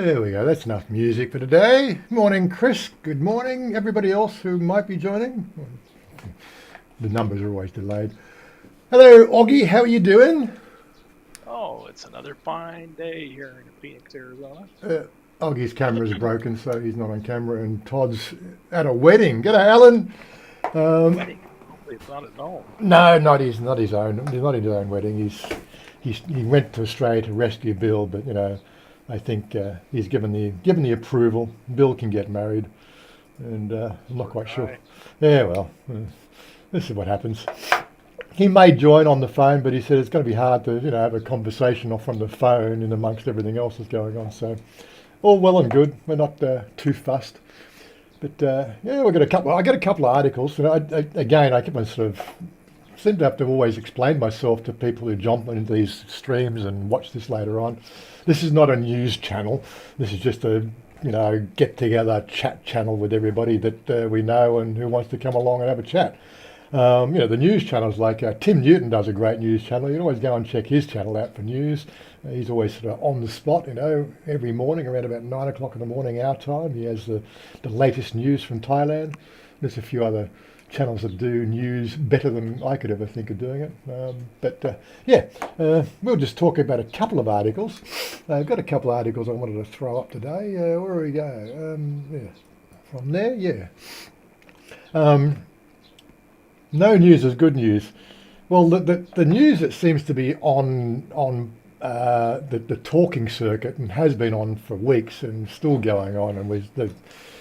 There we go. That's enough music for today. Morning, Chris. Good morning, everybody else who might be joining. The numbers are always delayed. Hello, Augie. How are you doing? Oh, it's another fine day here in Phoenix, Arizona. Uh, Augie's camera's broken, so he's not on camera. And Todd's at a wedding. G'day, Alan. Um, Wedding. Hopefully it's not at home. no, not his own. He's not his own wedding. He went to Australia to rescue Bill, but I think he's given the approval. Bill can get married, and I'm not Poor quite sure. guy. Yeah, well, this is what happens. He may join on the phone, but he said it's going to be hard to have a conversation off from the phone in amongst everything else that's going on. So all well and good. We're not too fussed. But yeah, we got a couple. I got a couple of articles. Again, I keep on sort of seem to have to always explain myself to people who jump into these streams and watch this later on. This is not a news channel. This is just a get together chat channel with everybody that we know and who wants to come along and have a chat. The news channels like Tim Newton does a great news channel. You can always go and check his channel out for news. He's always sort of on the spot, every morning around about 9 o'clock in the morning our time. He has the latest news from Thailand. There's a few other channels that do news better than I could ever think of doing it. We'll just talk about a couple of articles. I've got a couple of articles I wanted to throw up today. Where do we go? From there, yeah. Um, no news is good news. Well, the news that seems to be on the talking circuit and has been on for weeks and still going on, and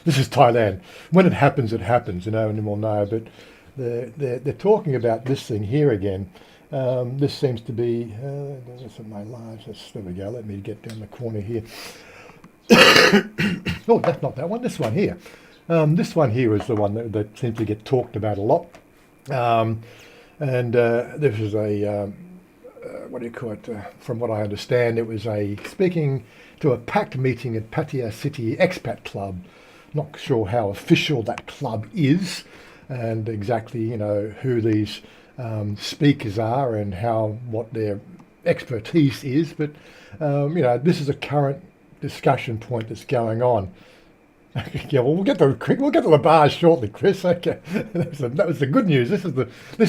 this is Thailand. When it happens, and we'll know. But they're talking about this thing here again. This seems to be. This is my large. There we go. Let me get down the corner here. Oh, that's not that one. This one here. This one here is the one that seems to get talked about a lot. This is what do you call it? From what I understand, it was speaking to a packed meeting at Pattaya City Expat Club. Not sure how official that club is, and exactly who these speakers are and what their expertise is. But this is a current discussion point that's going on. Yeah, well, we'll get to the bars shortly, Chris. Okay, that was the good news. This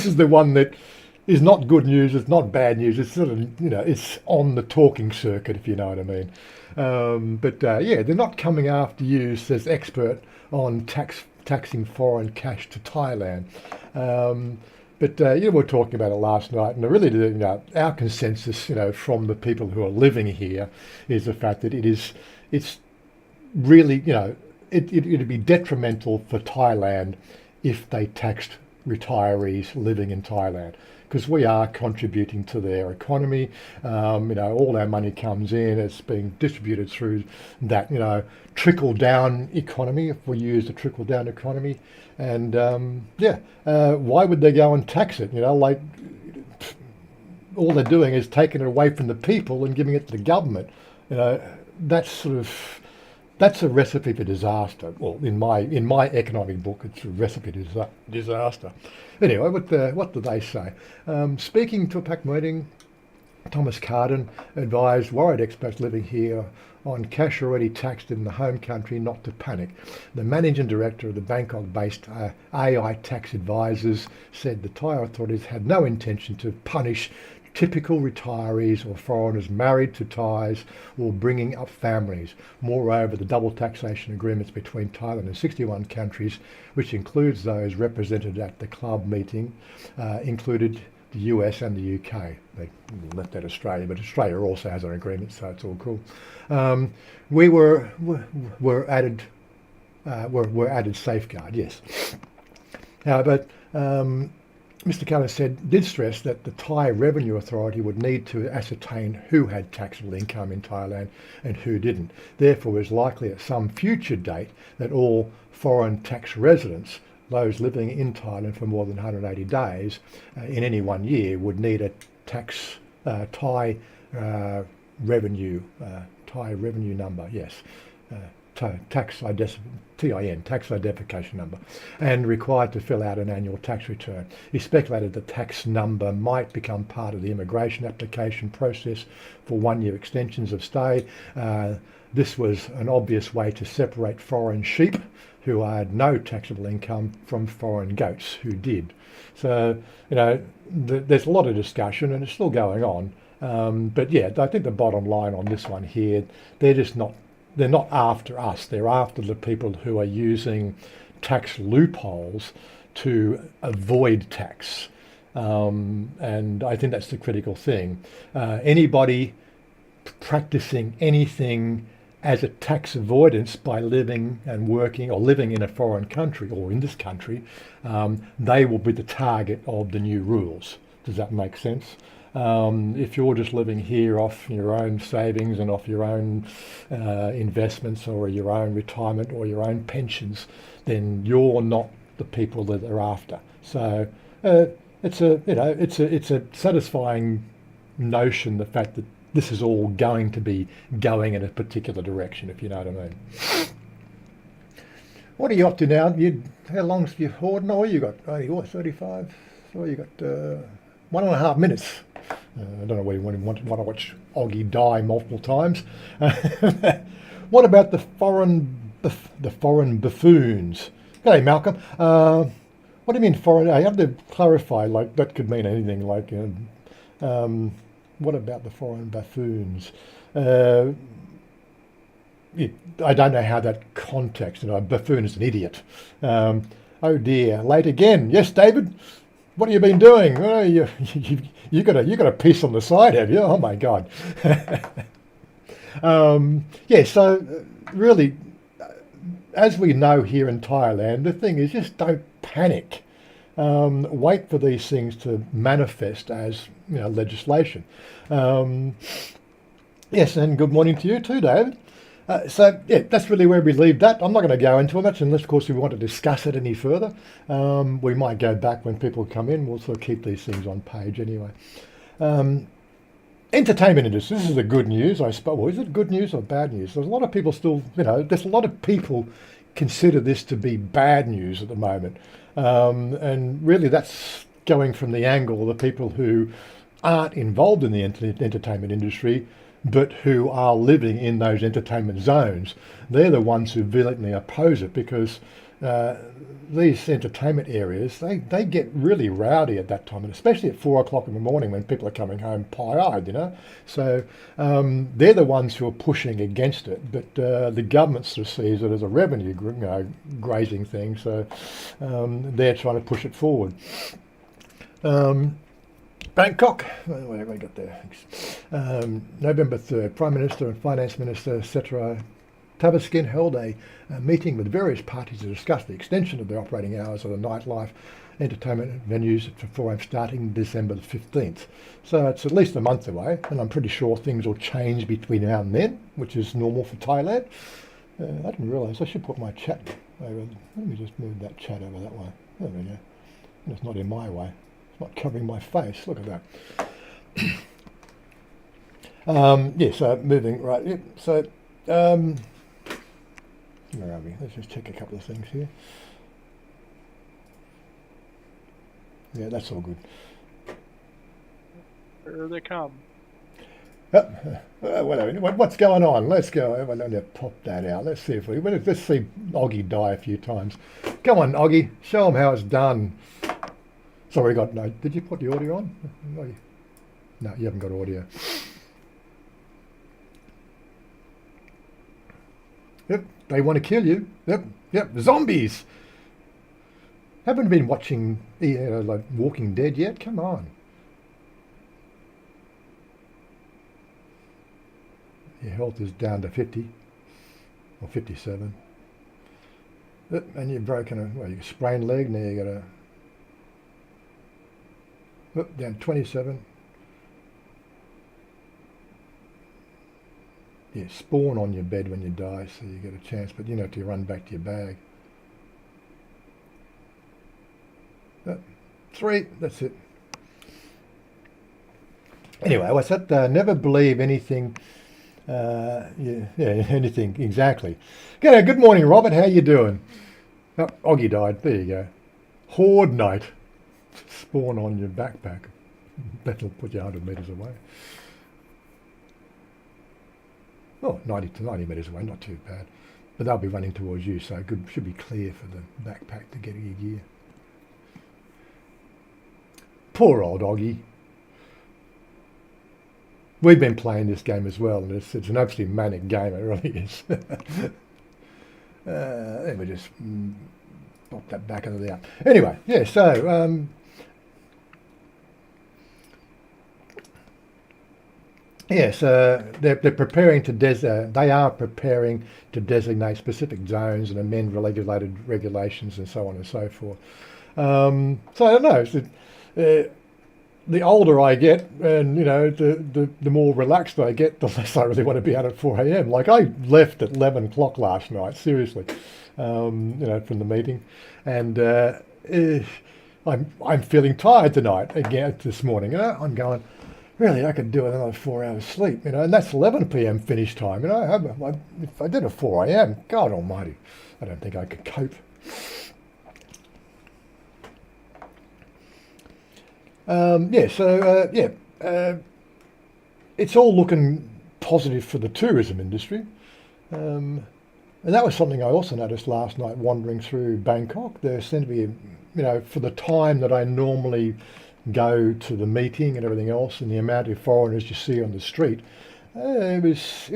is the one that is not good news. It's not bad news. It's sort of it's on the talking circuit, if you know what I mean. They're not coming after you, says expert on taxing foreign cash to Thailand. We were talking about it last night, and really, our consensus, from the people who are living here, is the fact that it's really, it'd be detrimental for Thailand if they taxed retirees living in Thailand, because we are contributing to their economy. All our money comes in, it's being distributed through that, trickle down economy, if we use the trickle down economy. And why would they go and tax it? Like all they're doing is taking it away from the people and giving it to the government. That's sort of that's a recipe for disaster. Well, in my economic book, it's a recipe for disaster. Anyway, what do they say? Speaking to a packed meeting, Thomas Carden advised worried expats living here on cash already taxed in the home country not to panic. The managing director of the Bangkok-based AI Tax Advisors said the Thai authorities had no intention to punish typical retirees or foreigners married to Thais or bringing up families. Moreover, the double taxation agreements between Thailand and 61 countries, which includes those represented at the club meeting, included the US and the UK. They left out Australia, but Australia also has an agreement, so it's all cool. We were added safeguard, yes. But Mr. Keller did stress that the Thai Revenue Authority would need to ascertain who had taxable income in Thailand and who didn't. Therefore, it is likely at some future date that all foreign tax residents, those living in Thailand for more than 180 days in any 1 year, would need a Thai revenue number. Yes. TIN, tax identification number, and required to fill out an annual tax return. He speculated the tax number might become part of the immigration application process for 1-year extensions of stay. This was an obvious way to separate foreign sheep who had no taxable income from foreign goats who did. So, there's a lot of discussion and it's still going on. But yeah, I think the bottom line on this one here, they're not after us. They're after the people who are using tax loopholes to avoid tax. And I think that's the critical thing. Anybody practicing anything as a tax avoidance by living and working or living in a foreign country or in this country, they will be the target of the new rules. Does that make sense? If you're just living here off your own savings and off your own investments or your own retirement or your own pensions, then you're not the people that they're after. So it's a satisfying notion, the fact that this is all going to be going in a particular direction, if you know what I mean. What are you up to now? How long's your hoarding? Oh, you got 35. So you got 1.5 minutes. I don't know whether you want to watch Oggy die multiple times. What about the foreign buffoons? Hey, Malcolm. What do you mean foreign? I have to clarify. Like that could mean anything. Like, what about the foreign buffoons? I don't know how that context. Buffoon is an idiot. Oh dear, late again. Yes, David. What have you been doing? Oh, you got a piece on the side, have you? Oh my God. So really, as we know here in Thailand, the thing is just don't panic. Wait for these things to manifest as legislation. Yes, and good morning to you too, David. That's really where we leave that. I'm not going to go into it unless, of course, we want to discuss it any further. We might go back when people come in. We'll sort of keep these things on page anyway. Entertainment industry. This is the good news, I suppose. Well, is it good news or bad news? There's a lot of people still, there's a lot of people consider this to be bad news at the moment. And really that's going from the angle of the people who aren't involved in the entertainment industry, but who are living in those entertainment zones. They're the ones who vehemently oppose it because these entertainment areas, they get really rowdy at that time, and especially at 4 o'clock in the morning when people are coming home pie-eyed, So they're the ones who are pushing against it, but the government sort of sees it as a revenue grazing thing, so they're trying to push it forward. Bangkok, what have I got there? November 3rd, Prime Minister and Finance Minister Setra Tavaskin held a meeting with various parties to discuss the extension of the operating hours of the nightlife entertainment venues for Forum starting December the 15th. So it's at least a month away, and I'm pretty sure things will change between now and then, which is normal for Thailand. I didn't realise I should put my chat over. Let me just move that chat over that way. There we go. And it's not in my way. It's not covering my face. Look at that. So moving right. Yep. So where are we? Let's just check a couple of things here. Yeah, that's all good. Here they come. What's going on? Let's go. I don't to pop that out. Let's see let's see Oggy die a few times. Come on, Oggy. Show them how it's done. Sorry, no. Did you put the audio on? No, you haven't got audio. Yep, they want to kill you. Yep, zombies. Haven't been watching like Walking Dead yet? Come on. Your health is down to 50 or 57. Yep, and you've broken you sprained leg. Now you got down 27. Yeah, spawn on your bed when you die, so you get a chance, but you have to run back to your bag. 3, that's it. Anyway, what's that? Never believe anything Yeah, anything, exactly. Good morning, Robert. How you doing? Oh, Oggy died. There you go. Horde night. Spawn on your backpack. That'll put you 100 metres away. Oh, 90 to 90 metres away, not too bad. But they'll be running towards you, so good, should be clear for the backpack to get your gear. Poor old Oggy. We've been playing this game as well, and it's an absolutely manic game, it really is. Let me just pop that back into the app. Anyway, yeah, so yes, they're preparing to they are preparing to designate specific zones and amend regulated regulations and so on and so forth. So I don't know. The older I get, and the more relaxed I get, the less I really want to be out at 4 a.m. Like I left at 11 o'clock last night, seriously, from the meeting, and I'm feeling tired tonight again this morning. I'm going, really, I could do another 4 hours sleep, and that's 11 p.m. finish time. If I did a 4 a.m., God Almighty, I don't think I could cope. It's all looking positive for the tourism industry. And that was something I also noticed last night wandering through Bangkok. There seemed to be, for the time that I normally go to the meeting and everything else, and the amount of foreigners you see on the street, it was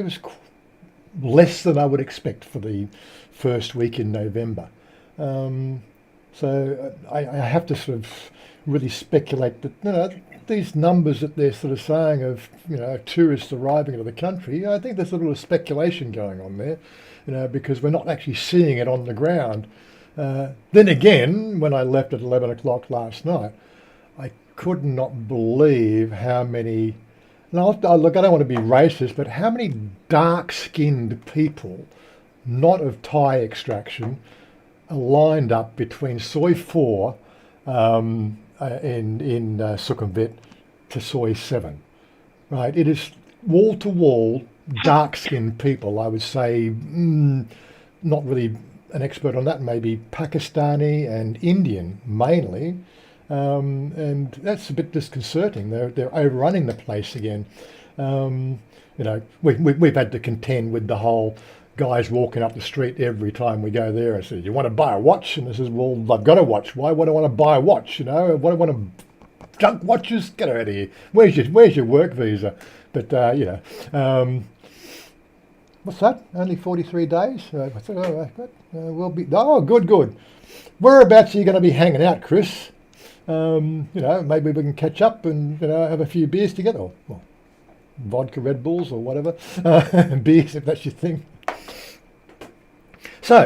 less than I would expect for the first week in November. So I have to sort of really speculate that these numbers that they're sort of saying of tourists arriving into the country, I think there's a little speculation going on there, because we're not actually seeing it on the ground. Then again, when I left at 11 o'clock last night, I could not believe how many. Now, look, I don't want to be racist, but how many dark-skinned people, not of Thai extraction, are lined up between Soi 4 in Sukhumvit to Soi 7, right? It is wall to wall dark-skinned people. I would say, not really an expert on that, maybe Pakistani and Indian mainly, and that's a bit disconcerting. They're overrunning the place again. We've had to contend with the whole guys walking up the street every time we go there. I said, "You want to buy a watch?" And I says, "Well, I've got a watch. Why would I want to buy a watch? What do I want to junk watches? Get out of here. Where's your work visa?" But what's that? Only 43 days? I said, "Oh, we'll be." Oh, good. Whereabouts are you going to be hanging out, Chris? Maybe we can catch up and have a few beers together. Well, vodka, Red Bulls, or whatever. Beers, if that's your thing. So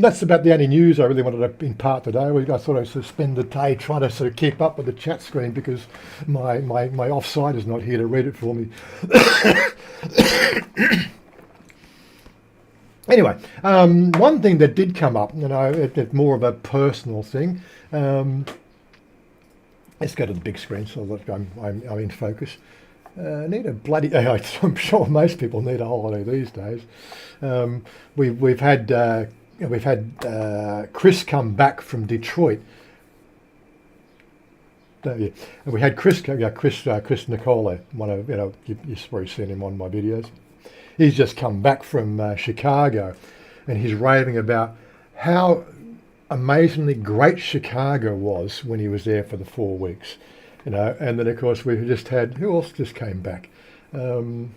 that's about the only news I really wanted to impart today. I thought I'd sort of spend the day trying to sort of keep up with the chat screen because my offside is not here to read it for me. Anyway, one thing that did come up, it's more of a personal thing. Let's go to the big screen so that I'm in focus. Need a bloody. I'm sure most people need a holiday these days. We've had Chris come back from Detroit. And we had Chris Nicola. One of you've probably seen him on my videos. He's just come back from Chicago, and he's raving about how amazingly great Chicago was when he was there for the 4 weeks. And then of course we just had, who else just came back? That's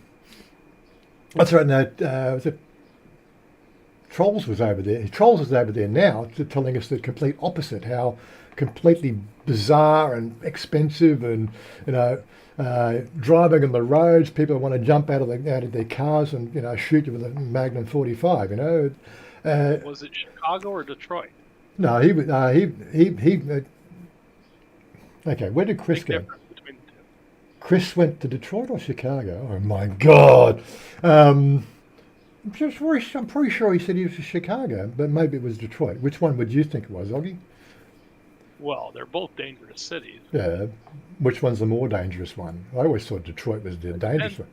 right. Now, was it Trolls was over there? Trolls is over there now, telling us the complete opposite. How completely bizarre and expensive, and driving on the roads, people want to jump out of their cars and shoot you with a Magnum 45. Was it Chicago or Detroit? No, he okay, where did Chris go? Chris went to Detroit or Chicago? Oh my God! I'm pretty sure he said he was to Chicago, but maybe it was Detroit. Which one would you think it was, Oggy? Well, they're both dangerous cities. Yeah. Which one's the more dangerous one? I always thought Detroit was the dangerous one.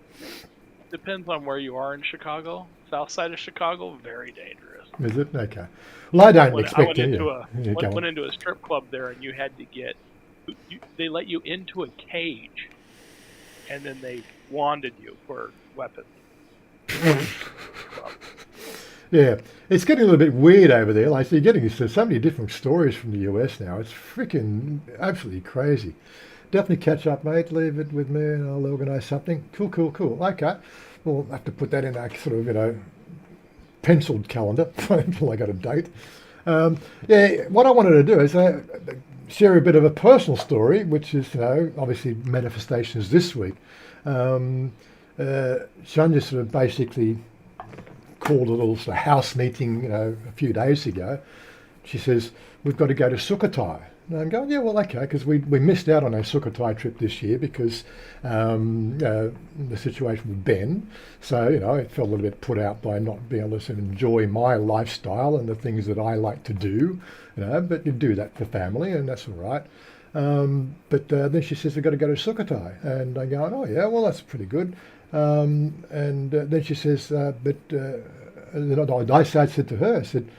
Depends on where you are in Chicago. South side of Chicago, very dangerous. Is it? Okay. Well, I don't I expect went any. into a Yeah, go went on. into a strip club there, and you had to they let you into a cage, and then they wanded you for weapons. Club. Yeah, it's getting a little bit weird over there. Like, so you're getting so many different stories from the US now. It's freaking absolutely crazy. Definitely catch up, mate. Leave it with me and I'll organise something. Cool, cool, cool. Okay. We'll have to put that in a sort of, penciled calendar until I got a date. Yeah, what I wanted to do is share a bit of a personal story, which is, obviously manifestations this week. Um, Shania sort of basically called a little sort of house meeting, a few days ago. She says, we've got to go to Sukhothai. And I'm going, yeah, well, okay, because we missed out on our Sukhothai trip this year because the situation with Ben. So, I felt a little bit put out by not being able to sort of enjoy my lifestyle and the things that I like to do, but you do that for family and that's all right. But then she says, we've got to go to Sukhothai. And I go, oh, yeah, well, that's pretty good. And then she says, I said to her, I said,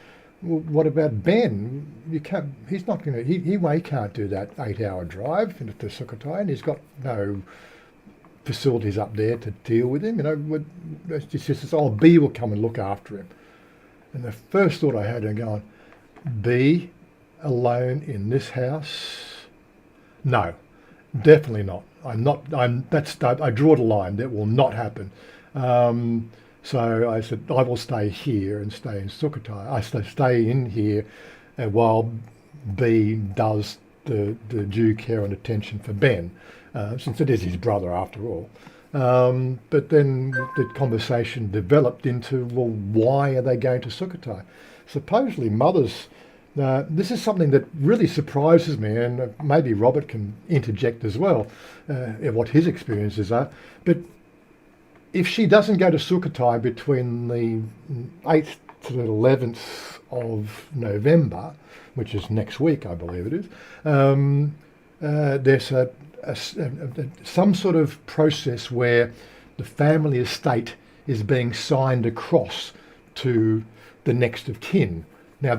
well, what about Ben? You can't. He's not going to. He can't do that 8-hour drive into Sukhothai, and he's got no facilities up there to deal with him. She says, "Oh, B will come and look after him." And the first thought I had, I'm going, B alone in this house? No, definitely not. I'm not. I draw the line. That will not happen. So I said, I will stay here and stay in Sukhothai. I stay in here while B does the due care and attention for Ben, since it is his brother after all. But then the conversation developed into, well, why are they going to Sukhothai? Supposedly mothers, this is something that really surprises me, and maybe Robert can interject as well, what his experiences are. But if she doesn't go to Sukhothai between the 8th to the 11th of November, which is next week, I believe it is, there's some sort of process where the family estate is being signed across to the next of kin. Now,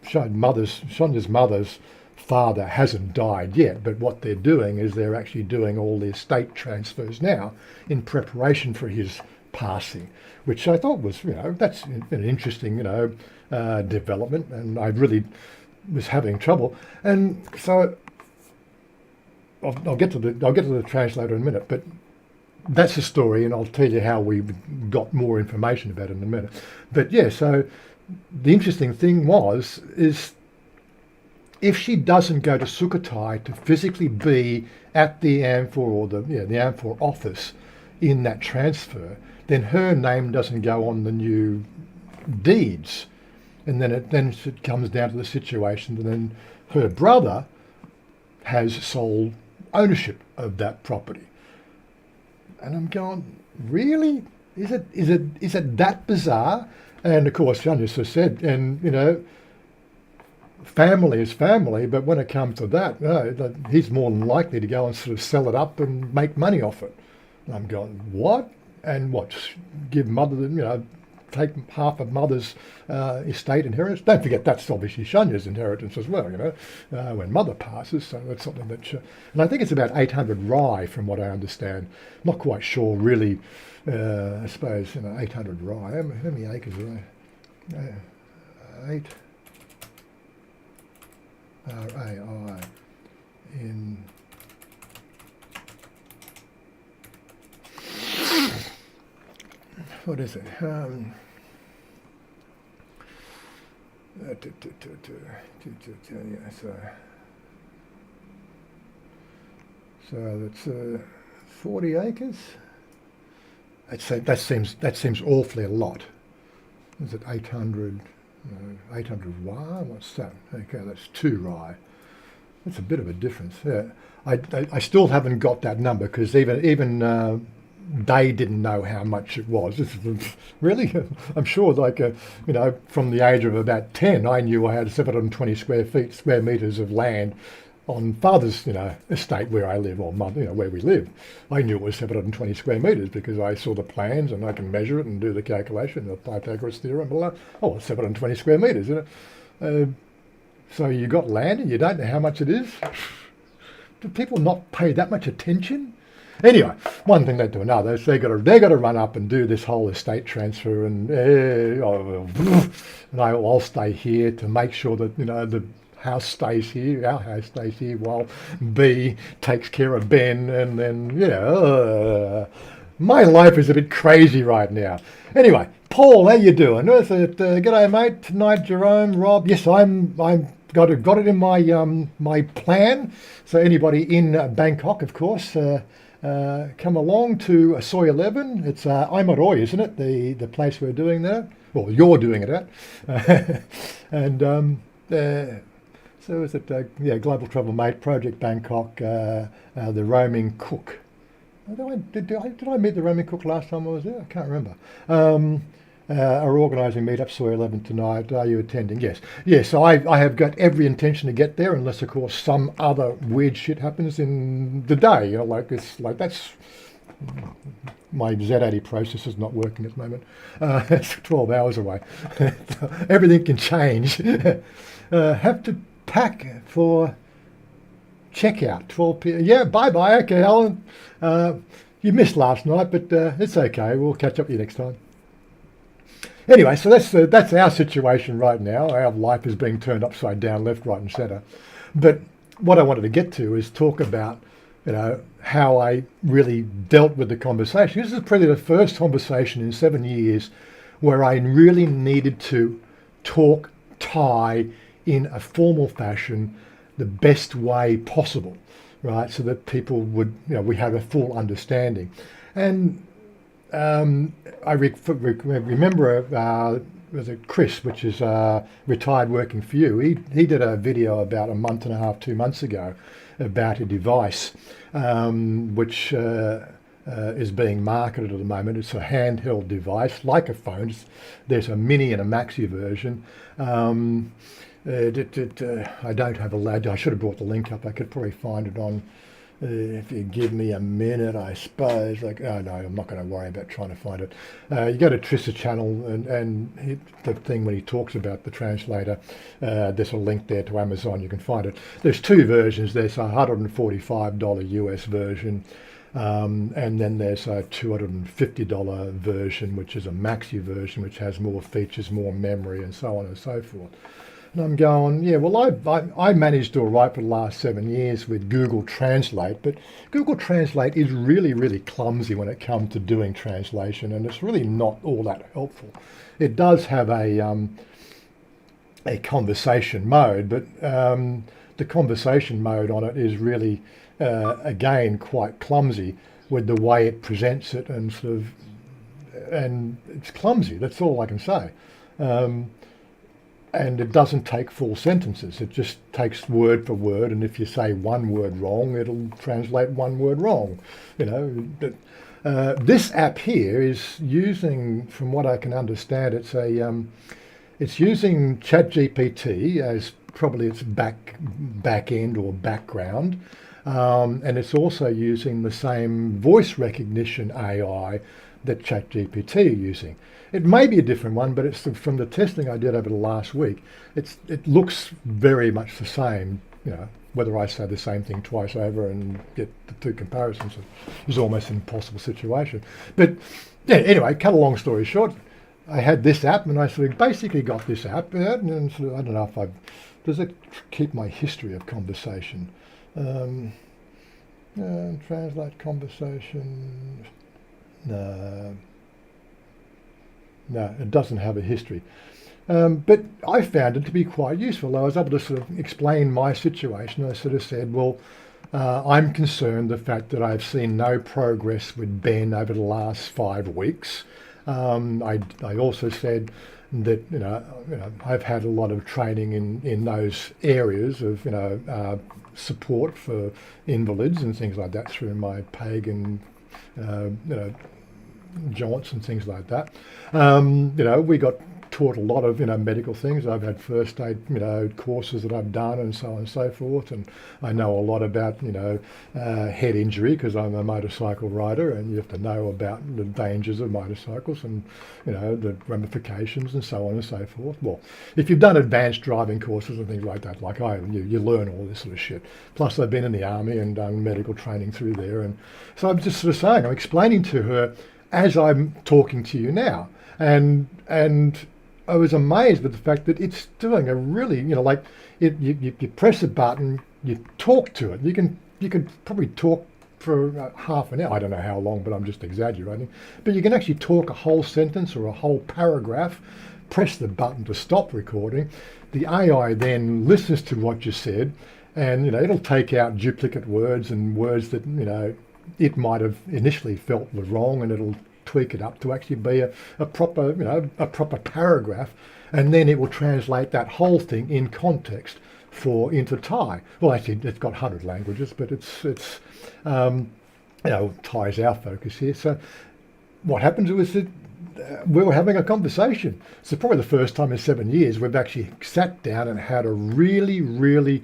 Sonia's mother's father hasn't died yet, but what they're doing is they're actually doing all the estate transfers now in preparation for his passing, which I thought was, that's an interesting, development, and I really was having trouble. And so I'll get to the translator in a minute, but that's the story, and I'll tell you how we got more information about it in a minute. But yeah, so the interesting thing is if she doesn't go to Sukhothai to physically be at the AMFOR or the AMFOR office in that transfer, then her name doesn't go on the new deeds, and then it comes down to the situation that then her brother has sole ownership of that property. And I'm going, really? Is it that bizarre? And of course, Sonia just said, and family is family, but when it comes to that, he's more than likely to go and sort of sell it up and make money off it. And I'm going, what? And what? Give mother, take half of mother's estate inheritance? Don't forget, that's obviously Sonia's inheritance as well, when mother passes. So that's something that, and I think it's about 800 rye from what I understand. Not quite sure really. I suppose 800 rye. How many acres are they? 8 RAI in. What is it? So that's 40 acres. I'd say that seems awfully a lot. Is it 800? 800 rye? What's that? Okay, that's 2 rye. That's a bit of a difference. Yeah, I still haven't got that number because even they didn't know how much it was. Really, I'm sure. From the age of about 10, I knew I had 720 square meters of land on father's, estate where I live, or mother, where we live. I knew it was 720 square metres because I saw the plans and I can measure it and do the calculation, the Pythagoras theorem, blah, blah. Oh, it's 720 square metres, so you got land and you don't know how much it is? Do people not pay that much attention? Anyway, one thing led to another. So they got to run up and do this whole estate transfer, and I'll stay here to make sure that the house stays here, our house stays here, while B takes care of Ben, and then my life is a bit crazy right now. Anyway, Paul, how you doing? Is it, g'day, mate. Tonight, Jerome, Rob. Yes, I'm got it in my my plan. So anybody in Bangkok, of course, come along to Soy 11. It's Amaroi, isn't it? The place we're doing that. Well, you're doing it at. And so is it? Global Travel Mate Project Bangkok. The roaming cook. Did I meet the roaming cook last time I was there? I can't remember. Are organising meetup Soy 11 tonight. Are you attending? Yes. Yes, so I have got every intention to get there, unless, of course, some other weird shit happens in the day. That's my Z80 process is not working at the moment. It's 12 hours away. Everything can change. Have to pack for checkout, 12 p.m. Yeah, bye-bye. Okay, Alan. You missed last night, but it's okay. We'll catch up with you next time. Anyway, so that's our situation right now. Our life is being turned upside down, left, right, and centre. But what I wanted to get to is talk about, how I really dealt with the conversation. This is probably the first conversation in 7 years where I really needed to talk Thai in a formal fashion, the best way possible, right? So that people would, we have a full understanding. And I remember, was it Chris, which is retired working for you. He did a video about a month and a half, 2 months ago, about a device which is being marketed at the moment. It's a handheld device, like a phone. There's a mini and a maxi version. I don't have a lad. I should have brought the link up. I could probably find it on. If you give me a minute, I suppose. No, I'm not going to worry about trying to find it. You go to Triss's channel and the thing when he talks about the translator, there's a link there to Amazon. You can find it. There's two versions. There's a $145 US version, and then there's a $250 version, which is a maxi version, which has more features, more memory, and so on and so forth. And I'm going, I managed all right for the last 7 years with Google Translate, but Google Translate is really, really clumsy when it comes to doing translation, and it's really not all that helpful. It does have a conversation mode, but the conversation mode on it is really, again, quite clumsy with the way it presents it, and and it's clumsy. That's all I can say. And it doesn't take full sentences. It just takes word for word, and if you say one word wrong, it'll translate one word wrong. This app here is using, from what I can understand, it's using ChatGPT as probably its back end or background, and it's also using the same voice recognition AI that ChatGPT are using. It may be a different one, but it's from the testing I did over the last week. It looks very much the same. Whether I say the same thing twice over and get the two comparisons is almost an impossible situation. But yeah, anyway, cut a long story short, I had this app, and I sort of basically got this app, and sort of, I don't know if does it keep my history of conversation? Translate conversation. No, it doesn't have a history. But I found it to be quite useful. I was able to sort of explain my situation. I sort of said, well, I'm concerned the fact that I've seen no progress with Ben over the last 5 weeks. I also said that I've had a lot of training in those areas of support for invalids and things like that through my pagan jaunts and things like that. We got taught a lot of, medical things. I've had first aid, courses that I've done and so on and so forth. And I know a lot about, head injury because I'm a motorcycle rider, and you have to know about the dangers of motorcycles and, the ramifications and so on and so forth. Well, if you've done advanced driving courses and things like that, like you learn all this sort of shit. Plus I've been in the army and done medical training through there. And so I'm just sort of saying, I'm explaining to her as I'm talking to you now. And I was amazed with the fact that it's doing a really, you press a button, you talk to it. You can probably talk for half an hour. I don't know how long, but I'm just exaggerating. But you can actually talk a whole sentence or a whole paragraph, press the button to stop recording. The AI then listens to what you said, and it'll take out duplicate words and words that it might have initially felt were wrong, and it'll tweak it up to actually be a proper paragraph, and then it will translate that whole thing in context into Thai. Well, actually, it's got 100 languages, but it's Thai's our focus here. So what happens was that we were having a conversation. So probably the first time in 7 years we've actually sat down and had a really, really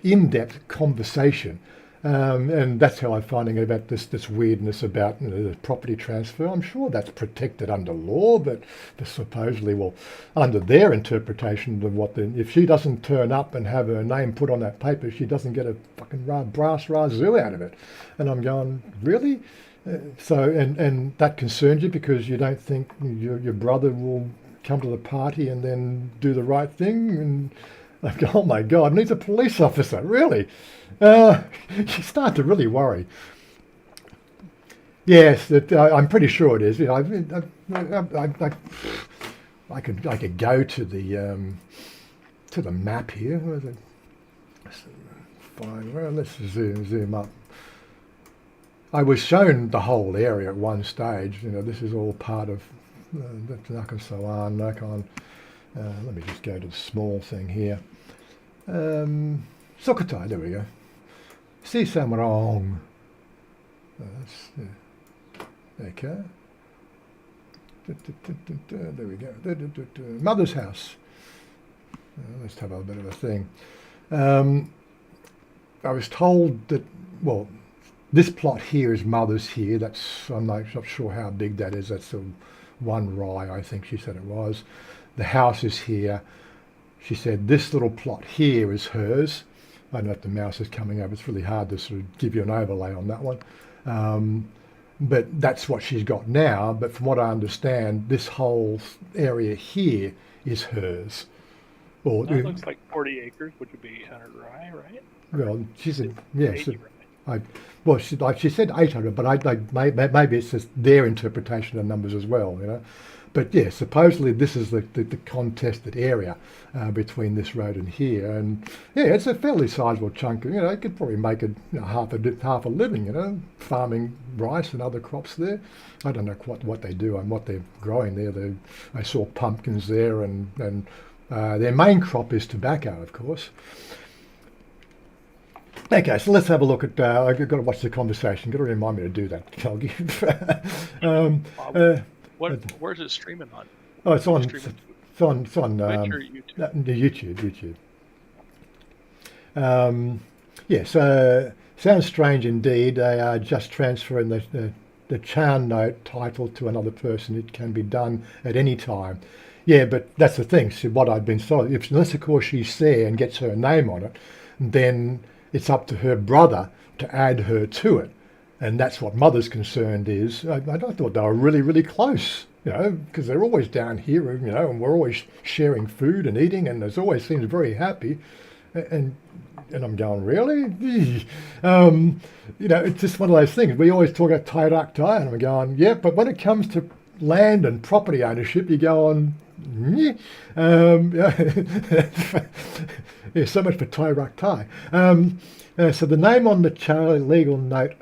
in-depth conversation. And that's how I'm finding about this weirdness about the property transfer. I'm sure that's protected under law, but supposedly, well, under their interpretation of if she doesn't turn up and have her name put on that paper, she doesn't get a fucking brass razoo out of it. And I'm going, really? And that concerns you because you don't think your brother will come to the party and then do the right thing? And I go, oh my God, needs a police officer, really? You start to really worry. Yes, I'm pretty sure it is. I could go to the map here. Where's it? Fine. Well, let's zoom up. I was shown the whole area at one stage. This is all part of Nakhon Sawan, Nakhon. Let me just go to the small thing here. Sukhothai, there we go. Si Samrong. Okay. There we go. Mother's house. Let's have a bit of a thing. I was told that, well, this plot here is mother's here. I'm not sure how big that is. That's one rai, I think she said it was. The house is here. She said this little plot here is hers. I don't know if the mouse is coming over. It's really hard to sort of give you an overlay on that one. But that's what she's got now. But from what I understand, this whole area here is hers. That looks like 40 acres, which would be 800 rai, right? Well, she said, yes. She said 800, but maybe it's just their interpretation of numbers as well, But yeah, supposedly this is the contested area between this road and here, and yeah, it's a fairly sizable chunk. It could probably make it half a living, farming rice and other crops there. I don't know what they do and what they're growing there. I saw pumpkins there, and their main crop is tobacco, of course. Okay, so let's have a look at. I've got to watch the conversation. Got to remind me to do that, Kelgi. Where's it streaming on? Oh, it's on. It's on. YouTube. YouTube. Yes. Sounds strange indeed. They are just transferring the Chan note title to another person. It can be done at any time. Yeah, but that's the thing. So what I've been told, unless of course she's there and gets her name on it, then it's up to her brother to add her to it. And that's what mother's concerned is. I thought they were really, really close, because they're always down here, and we're always sharing food and eating, and there's always seems very happy. And I'm going, really? It's just one of those things. We always talk about Thai, and I'm going, yeah, but when it comes to land and property ownership, you go on, yeah, so much for Thai. So the name on the child legal note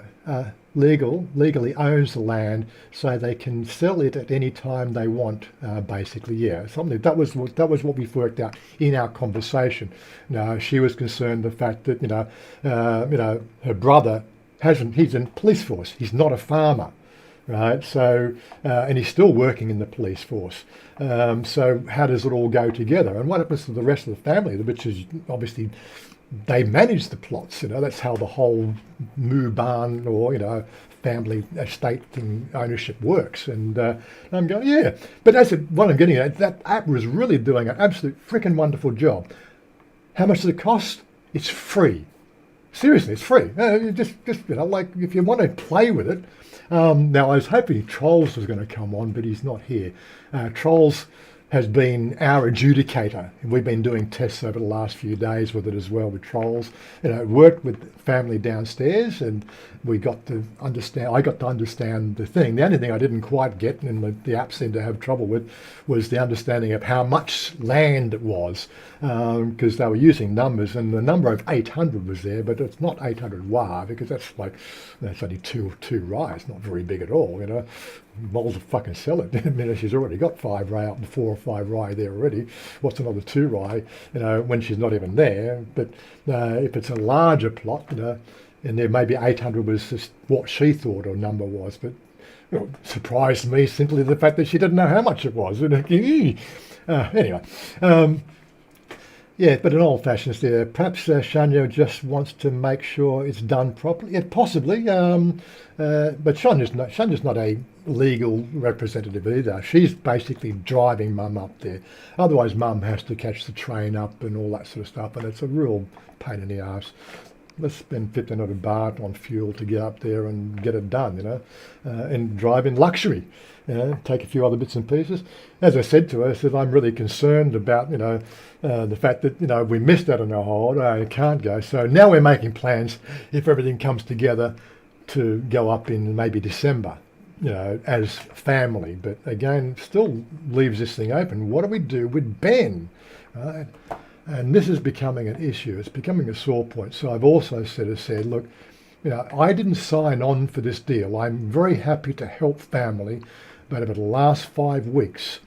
legally owns the land, so they can sell it at any time they want. Basically, yeah, something that was what we've worked out in our conversation. Now she was concerned the fact that her brother he's in police force. He's not a farmer. right? So, and he's still working in the police force. So how does it all go together? And what happens to the rest of the family, which is obviously they manage the plots, that's how the whole Muban or, family estate thing ownership works. And I'm going, yeah. But what I'm getting at, that app was really doing an absolute freaking wonderful job. How much does it cost? It's free. Seriously, it's free. Just like if you want to play with it. Now, I was hoping Trolls was going to come on, but he's not here. Trolls has been our adjudicator. We've been doing tests over the last few days with it as well with Trolls. Worked with family downstairs, and we got to understand. I got to understand the thing. The only thing I didn't quite get, and the app seemed to have trouble with, was the understanding of how much land it was, because they were using numbers, and the number of 800 was there, but it's not 800 wa, because that's only two rai. It's not very big at all. Moles will fucking sell it. I mean, she's already got 5 rai up to 4 or 5 rai there already. What's another 2 rai? When she's not even there. But if it's a larger plot, and there maybe 800 was just what she thought her number was, but surprised me simply the fact that she didn't know how much it was. Anyway. Yeah, but in old fashions there, perhaps Shania just wants to make sure it's done properly. Yeah, possibly, but Shania's not a legal representative either. She's basically driving Mum up there. Otherwise, Mum has to catch the train up and all that sort of stuff, and it's a real pain in the arse. Let's spend 1,500 baht on fuel to get up there and get it done, and drive in luxury. Take a few other bits and pieces. As I said to her, I said, I'm really concerned about, the fact that, we missed out on our holiday and can't go. So now we're making plans, if everything comes together, to go up in maybe December, as family. But again, still leaves this thing open. What do we do with Ben? Right? And this is becoming an issue. It's becoming a sore point. So I've also said, look, I didn't sign on for this deal. I'm very happy to help family, but over the last 5 weeks,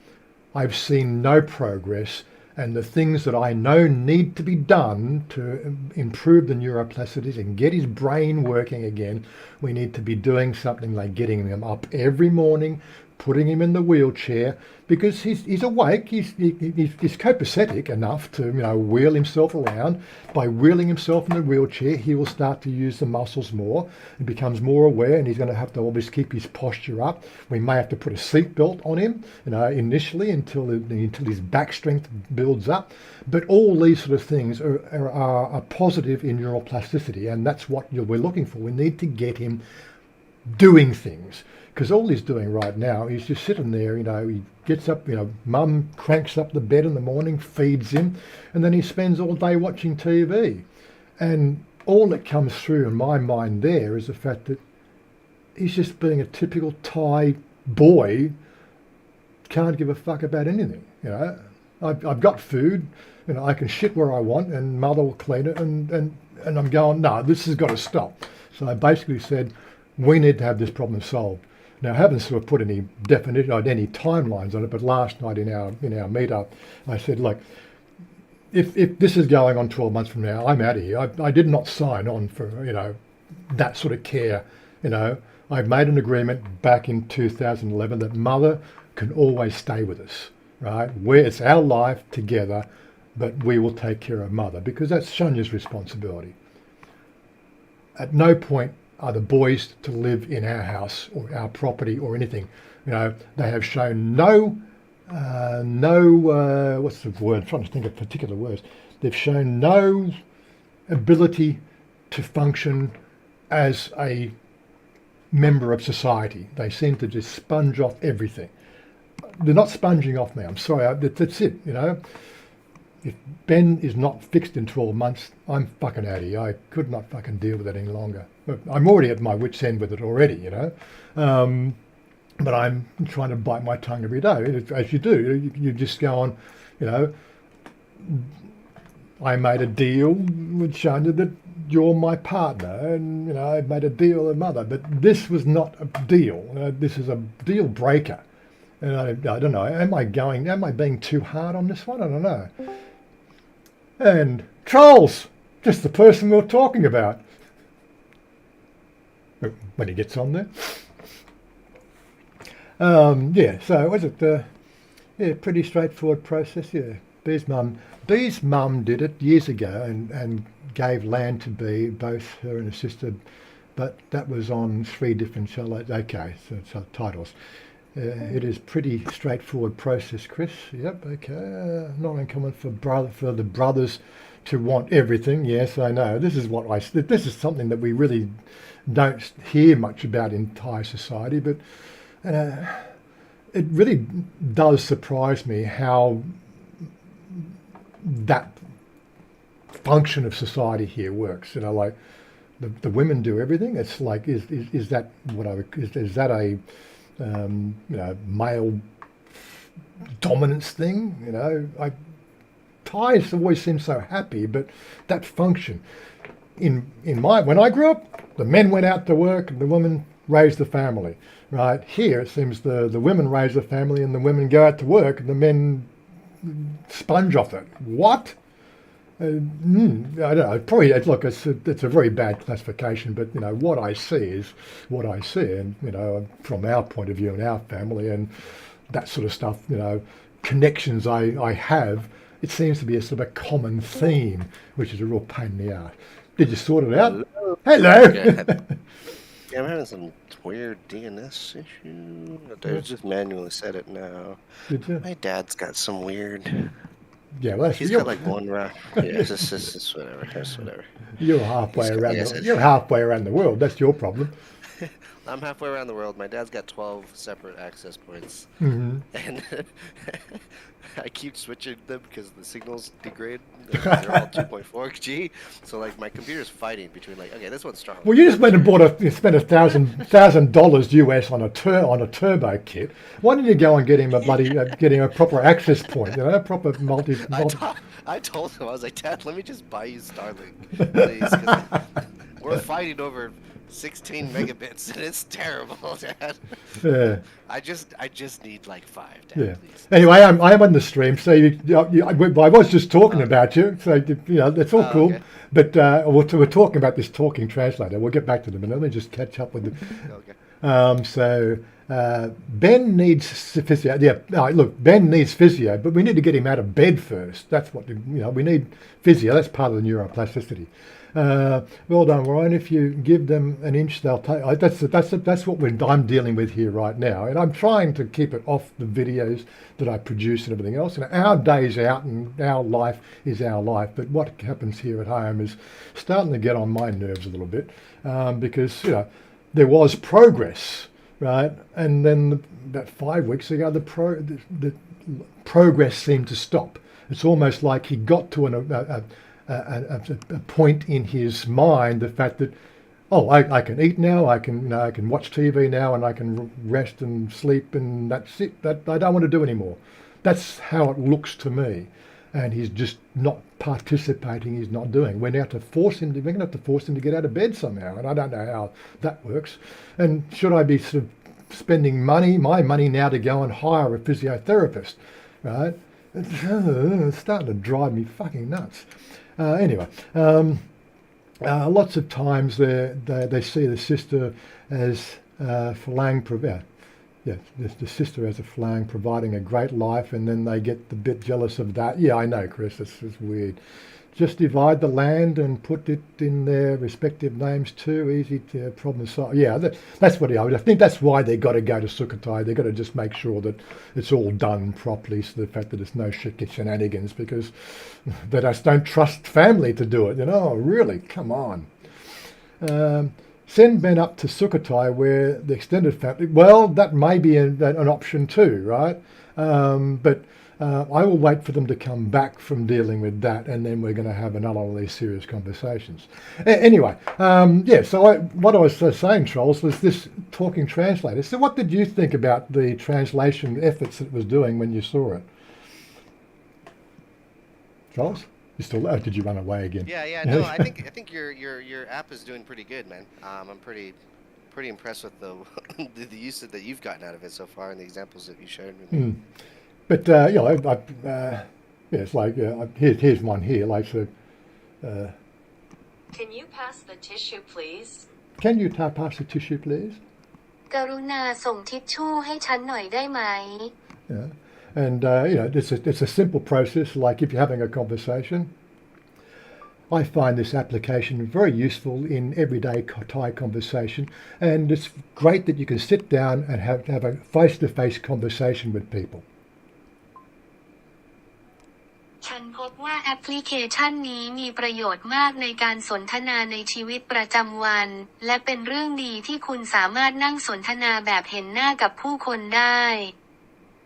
I've seen no progress, and the things that I know need to be done to improve the neuroplasticities and get his brain working again, we need to be doing something like getting him up every morning, putting him in the wheelchair, because he's awake, he's copacetic enough to wheel himself around. By wheeling himself in the wheelchair, he will start to use the muscles more. He becomes more aware, and he's going to have to obviously keep his posture up. We may have to put a seatbelt on him, initially until his back strength builds up. But all these sort of things are positive in neuroplasticity, and that's what we're looking for. We need to get him doing things. Because all he's doing right now, he's just sitting there, he gets up, Mum cranks up the bed in the morning, feeds him, and then he spends all day watching TV. And all that comes through in my mind there is the fact that he's just being a typical Thai boy, can't give a fuck about anything, I've got food, I can shit where I want, and Mother will clean it, and I'm going, no, this has got to stop. So I basically said, we need to have this problem solved. Now, I haven't sort of put any definition or any timelines on it, but last night in our meetup, I said, look, if this is going on 12 months from now, I'm out of here. I did not sign on for, that sort of care. I made an agreement back in 2011 that Mother can always stay with us, right? It's our life together, but we will take care of Mother, because that's Shania's responsibility. At no point are the boys to live in our house or our property or anything. They have shown no, what's the word? I'm trying to think of particular words. They've shown no ability to function as a member of society. They seem to just sponge off everything. They're not sponging off me. I'm sorry. That's it. If Ben is not fixed in 12 months, I'm fucking out of here. I could not fucking deal with it any longer. But I'm already at my wit's end with it already, But I'm trying to bite my tongue every day, as you do. You just go on, I made a deal with Shania that you're my partner, and, I made a deal with Mother. But this was not a deal. This is a deal breaker. And I don't know, am I being too hard on this one? I don't know. And Trolls, just the person we were talking about. When he gets on there. Yeah, so was it? Yeah, pretty straightforward process. Yeah, Bee's mum did it years ago and gave land to Bee, both her and her sister, but that was on three different chalets. Okay, so titles. It is pretty straightforward process, Chris. Yep. Okay. Not uncommon for the brothers to want everything. Yes, I know. This is something that we really don't hear much about in Thai society, but uh, it really does surprise me how that function of society here works. Like the women do everything. It's like is that what I would, is that a male dominance thing? Thais always seem so happy, but that function in my when I grew up, the men went out to work and the women raised the family. Right here, it seems the women raise the family and the women go out to work and the men sponge off it. What? I don't know. Probably look. It's a very bad classification, but what I see is what I see, and from our point of view in our family and that sort of stuff. Connections I have. It seems to be a sort of a common theme, which is a real pain in the ass. Did you sort it out? Hello. Hello. Yeah, I'm having some weird DNS issue. I just manually set it now. Did you? My dad's got some weird. Yeah, well, He's got like one round. Yeah, it's whatever. It's whatever. You're halfway He's got- around. yes, You're halfway around the world. That's your problem. I'm halfway around the world. My dad's got 12 separate access points, Hmm. and I keep switching them because the signals degrade. They're all 2.4G, so like my computer's fighting between like, okay, this one's strong. Well, you just went and you spent $1,000 US on a turbo kit. Why didn't you go and get him getting a proper access point? A proper multi. I told him, I was like, Dad, let me just buy you Starlink, please. 'Cause we're fighting over 16 megabits, and it's terrible, Dad. Yeah. I just need like 5, Dad, Yeah. please. Anyway, I'm on the stream, so I was just talking about you, so that's all cool. Okay. But we're talking about this talking translator. We'll get back to them, and let me just catch up with them. Okay. Ben needs physio. Yeah, look, Ben needs physio, but we need to get him out of bed first. That's what we need physio. That's part of the neuroplasticity. Well done, Ryan. If you give them an inch, they'll take. That's what I'm dealing with here right now, and I'm trying to keep it off the videos that I produce and everything else. And our day's out, and our life is our life. But what happens here at home is starting to get on my nerves a little bit because there was progress, right? And then about 5 weeks ago, the progress seemed to stop. It's almost like he got to a point in his mind, the fact that, I can eat now, I can watch TV now, and I can rest and sleep, and that's it. That I don't want to do anymore. That's how it looks to me, and he's just not participating. He's not doing. We're going to have to force him to get out of bed somehow, and I don't know how that works. And should I be sort of spending my money now to go and hire a physiotherapist, right? It's starting to drive me fucking nuts. Anyway, lots of times they see the sister as Falang the sister as a Falang providing a great life, and then they get a bit jealous of that. Yeah, I know, Chris, it's weird. Just divide the land and put it in their respective names too. Easy to problem solve. Yeah, that's what I think. That's why they got to go to Sukhothai. They got to just make sure that it's all done properly. So the fact that there's no shenanigans, because they just don't trust family to do it. Really, come on. Send Ben up to Sukhothai where the extended family. Well, that may be an option too, right? But I will wait for them to come back from dealing with that, and then we're going to have another one of these serious conversations. Anyway, so what I was saying, Trolls, was this talking translator. So what did you think about the translation efforts it was doing when you saw it? Trolls? You still? Did you run away again? Yeah. No, I think your app is doing pretty good, man. I'm pretty impressed with the the use that you've gotten out of it so far, and the examples that you shared with me. But it's like here's one here. Like so. Can you pass the tissue, please? Can you pass the tissue, please? กรุณาส่งทิชชู่ให้ฉันหน่อยได้ไหม Yeah. And, it's a simple process, like if you're having a conversation. I find this application very useful in everyday Thai conversation, and it's great that you can sit down and have a face-to-face conversation with people. ฉันพบว่าแอปพลิเคชันนี้มีประโยชน์มากในการสนทนาในชีวิตประจำวัน และเป็นเรื่องดีที่คุณสามารถนั่งสนทนาแบบเห็นหน้ากับผู้คนได้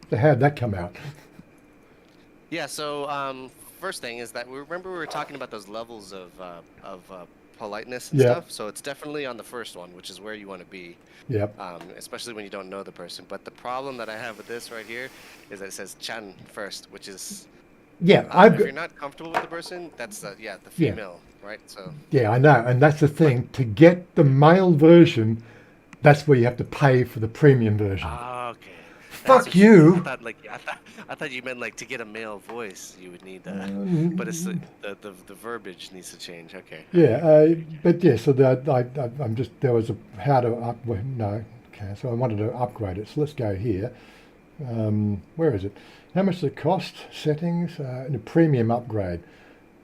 So how'd that come out? Yeah. So first thing is that we were talking about those levels of politeness and Yeah. stuff. So it's definitely on the first one, which is where you want to be. Yep. Especially when you don't know the person. But the problem that I have with this right here is that it says Chan first, which is Yeah, if you're not comfortable with the person, that's the female, right? So yeah, I know, and that's the thing. To get the male version, that's where you have to pay for the premium version. Okay. Fuck you. I thought you meant like to get a male voice, you would need but it's the verbiage needs to change. Okay. Yeah, but yeah, so I'm just there was a how to up no, okay, so I wanted to upgrade it. So let's go here. Where is it? How much does it cost? Settings, the premium upgrade.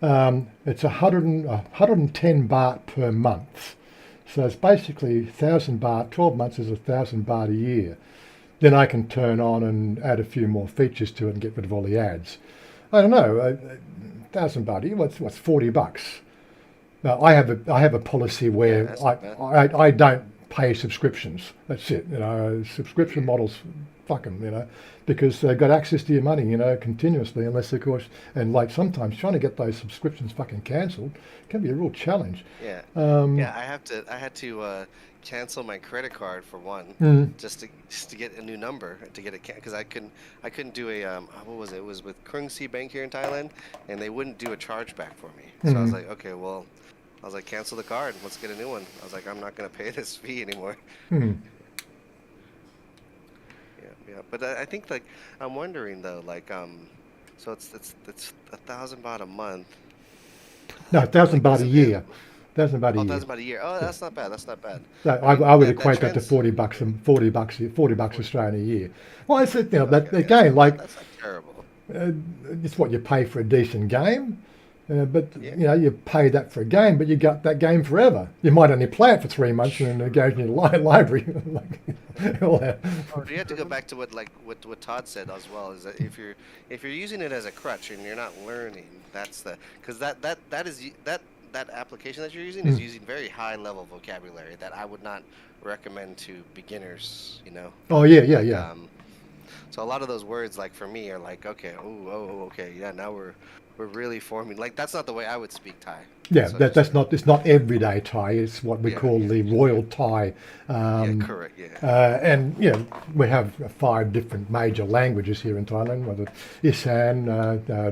It's 110 baht per month. So it's basically 1,000 baht, 12 months is 1,000 baht a year. Then I can turn on and add a few more features to it and get rid of all the ads. I don't know, 1,000 baht a year, what's 40 bucks? Now, I have a policy where I don't pay subscriptions. That's it. Subscription models, fuck them, because they've got access to your money, continuously, unless of course, and like sometimes trying to get those subscriptions fucking cancelled can be a real challenge. Yeah. I had to cancel my credit card for one, just to get a new number to get it because I couldn't do a what was it? It was with Krungsri Bank here in Thailand, and they wouldn't do a chargeback for me. So I was like, okay, well, I was like, cancel the card. Let's get a new one. I was like, I'm not gonna pay this fee anymore. Yeah. But I think like I'm wondering though, like so it's 1,000 baht a month. No, 1,000 baht a year. 1,000 baht a year. 1,000 baht a year. Oh, that's not bad. That's not bad. No, I would equate that to 40 bucks Australian a year. Well, it's that again, like that's not terrible. It's what you pay for a decent game. But you pay that for a game, but you got that game forever. You might only play it for 3 months and then it goes in your library. You have to go back to what Todd said as well. Is that if you're using it as a crutch and you're not learning, that's because that application that you're using is using very high level vocabulary that I would not recommend to beginners. Oh yeah. So a lot of those words, like for me, are like okay, okay, yeah. Now we're really forming like that's not the way I would speak Thai. Yeah, so it's not everyday Thai. It's what we call the Royal Thai. Correct. Yeah. And we have 5 different major languages here in Thailand. Whether Isan,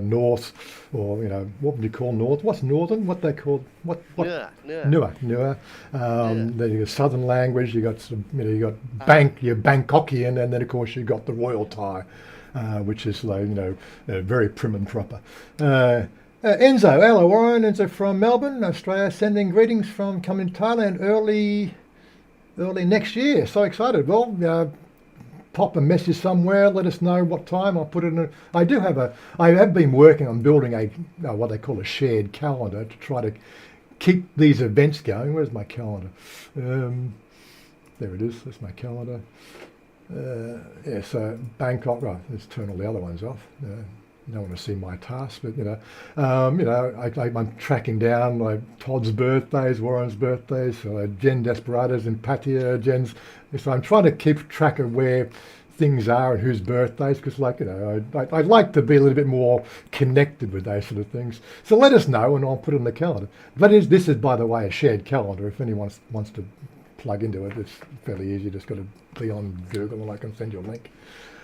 North, or what would you call North? What's Northern? What they call what? Nua. Then you got Southern language. You got you got your Bangkokian, and then of course you got the Royal Thai. Which is very prim and proper. Enzo, hello Warren, Enzo from Melbourne, Australia, sending greetings from coming to Thailand early next year. So excited. Well, pop a message somewhere, let us know what time. I'll put it in. I have been working on building what they call a shared calendar to try to keep these events going. Where's my calendar? There it is. That's my calendar. So Bangkok. Right, let's turn all the other ones off. Don't want to see my tasks, but I'm tracking down like Todd's birthdays, Warren's birthdays, Jen Desperados in Pattaya, Jen's. So I'm trying to keep track of where things are and whose birthdays, because I'd like to be a little bit more connected with those sort of things. So let us know, and I'll put it on the calendar. But this is, by the way, a shared calendar. If anyone wants to plug into it, it's fairly easy. Just got to be on Google, and I can send you a link.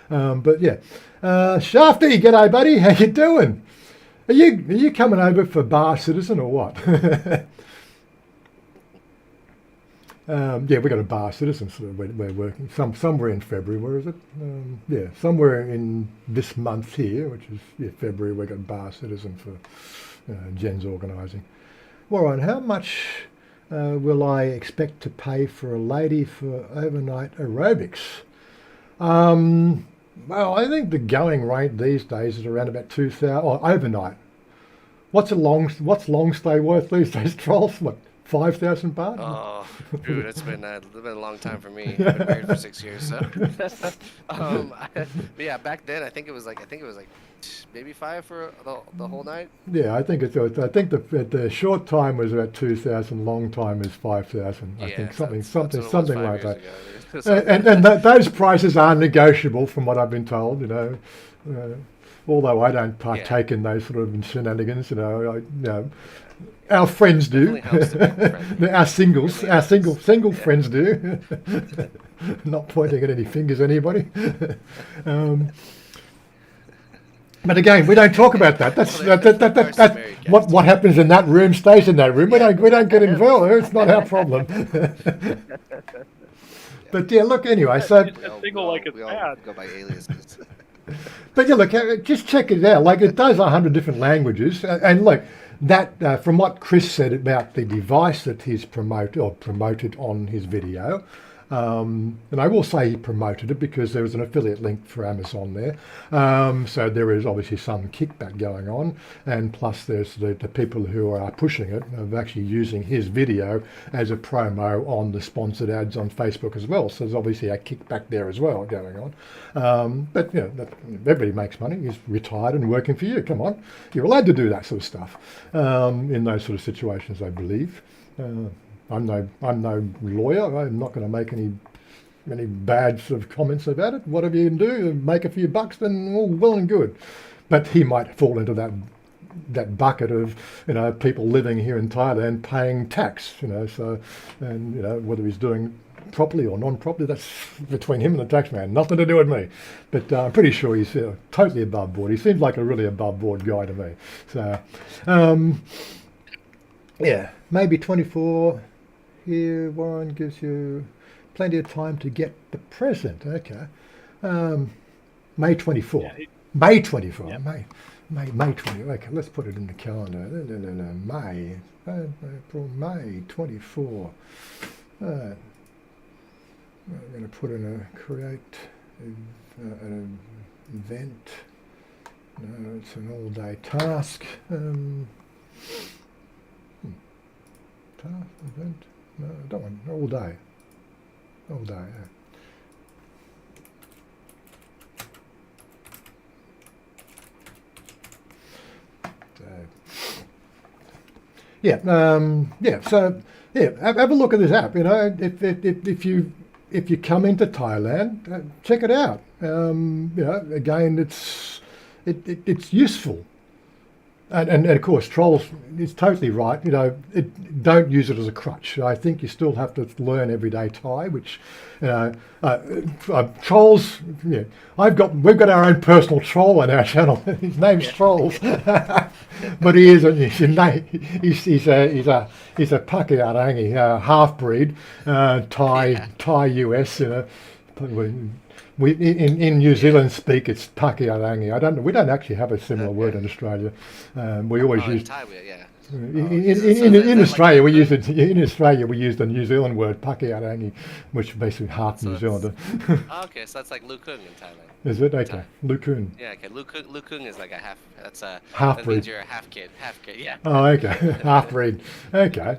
But yeah, Shafty, g'day, buddy. How you doing? Are you coming over for Bar Citizen or what? We got a Bar Citizen, so we're working. Somewhere in February. Where is it? Somewhere in this month here, which is February. We got Bar Citizen for Jen's organising. Warren, how much will I expect to pay for a lady for overnight aerobics? Well, I think the going rate these days is around about 2,000 or overnight. What's long stay worth these days, Trolls? What, 5,000 baht? Oh, dude, it's been a long time for me. I've been married for 6 years, so. But yeah, back then I think it was like maybe 5 for the whole night. Yeah, I think the short time was about 2,000, long time is 5,000. I think something like that. And those prices are negotiable, from what I've been told. Although I don't partake in those sort of shenanigans. Our friends do. Our single friends do. Not pointing at any fingers, anybody. But again, we don't talk about that. That's what happens in that room stays in that room. We don't get involved. It's not our problem. But yeah, look, anyway, so we all go by aliases. But yeah, look, just check it out. Like, it does 100 different languages, and look, that from what Chris said about the device that he's promoted on his video. And I will say he promoted it because there was an affiliate link for Amazon there. So there is obviously some kickback going on. And plus there's the people who are pushing it of actually using his video as a promo on the sponsored ads on Facebook as well. So there's obviously a kickback there as well going on. But everybody makes money. He's retired and working for you. Come on. You're allowed to do that sort of stuff in those sort of situations, I believe. I'm no lawyer. I'm not going to make any bad sort of comments about it. Whatever you can do, make a few bucks, then all well and good. But he might fall into that bucket of people living here in Thailand paying tax. So whether he's doing properly or non-properly, that's between him and the taxman. Nothing to do with me. But I'm pretty sure he's totally above board. He seems like a really above board guy to me. So maybe 24. Here, Warren gives you plenty of time to get the present. Okay. May 24. Yeah, May 24. Yeah. May 20. Okay, let's put it in the calendar. No. May. April, May 24. I'm going to put in a create an event. No, it's an all-day task. Task, event. No, I don't want all day. All day, have a look at this app. If you come into Thailand, check it out. Again, it's useful. And of course, Trolls is totally right. Don't use it as a crutch. I think you still have to learn everyday Thai, which, Trolls. Yeah, we've got our own personal troll on our channel. His name's Trolls, but he's a Pakiarangi, half breed, Thai US. In New Zealand speak, it's Pakiarangi. We don't actually have a similar word in Australia. We always use Thai, in Australia we use the New Zealand word Pakiarangi, which is basically half New Zealander. Okay, so that's like Lukung in Thailand. Is it? Okay, Lukung. Yeah, okay. Lukung is like a half. That's a half that breed. Means you're a half kid. Yeah. Oh, okay, half breed. Okay.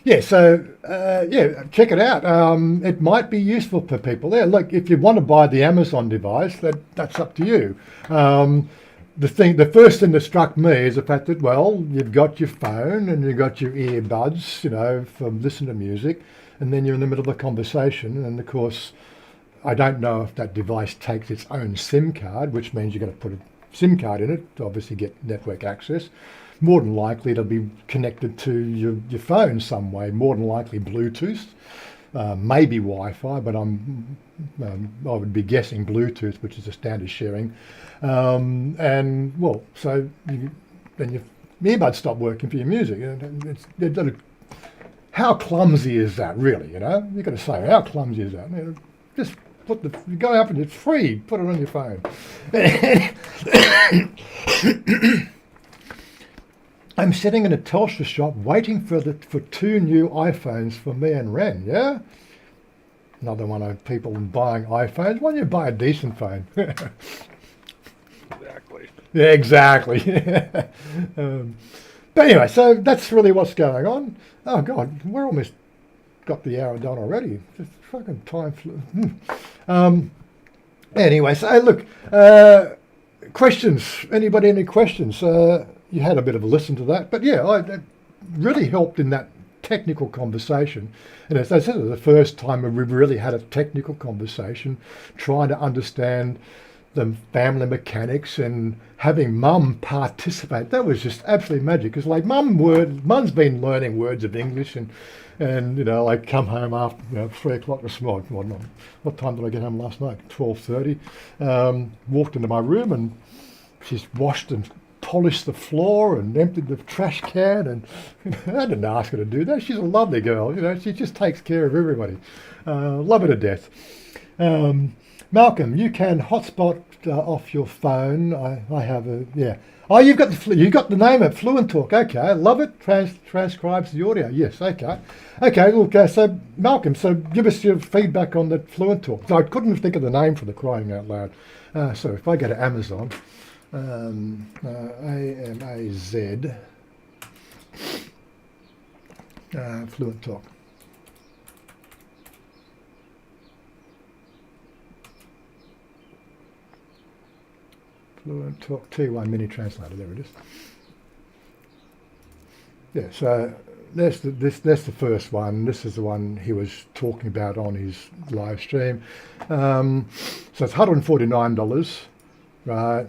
Check it out. It might be useful for people there. Look, if you want to buy the Amazon device, that's up to you. The first thing that struck me is the fact that, well, you've got your phone and you've got your earbuds, for listening to music, and then you're in the middle of a conversation, and of course, I don't know if that device takes its own SIM card, which means you're going to put a SIM card in it to obviously get network access. More than likely it'll be connected to your phone some way, more than likely Bluetooth, maybe Wi-Fi, but I would be guessing Bluetooth, which is a standard sharing. So then your earbuds stop working for your music. How clumsy is that, really? You've got to say, how clumsy is that? Just go up and it's free, put it on your phone. I'm sitting in a Telstra shop waiting for 2 new iPhones for me and Ren. Yeah, another one of people buying iPhones. Why don't you buy a decent phone? Exactly. Yeah, exactly. But anyway, so that's really what's going on. Oh God, we're almost got the hour done already. Just fucking time flew. Anyway, so look, questions. Anybody any questions? You had a bit of a listen to that, but yeah, it really helped in that technical conversation. And as I said, it was the first time we really had a technical conversation, trying to understand the family mechanics and having Mum participate. That was just absolutely magic. Because like Mum's been learning words of English and like come home after 3 o'clock this morning. What time did I get home last night? 12:30. Walked into my room and she's washed and polished the floor and emptied the trash can, and I didn't ask her to do that. She's a lovely girl, she just takes care of everybody. Love her to death. Malcolm, you can hotspot off your phone. I have a, yeah. Oh, you've got the name of Fluent Talk. Okay, I love it. Transcribes the audio. Yes, okay. Okay, look, so Malcolm, so give us your feedback on the Fluent Talk. So I couldn't think of the name for the crying out loud. So if I go to Amazon, AMAZ, Fluent Talk. Fluent Talk T1 mini translator. There it is. Yeah, so that's the first one. This is the one he was talking about on his live stream. So it's $149, right?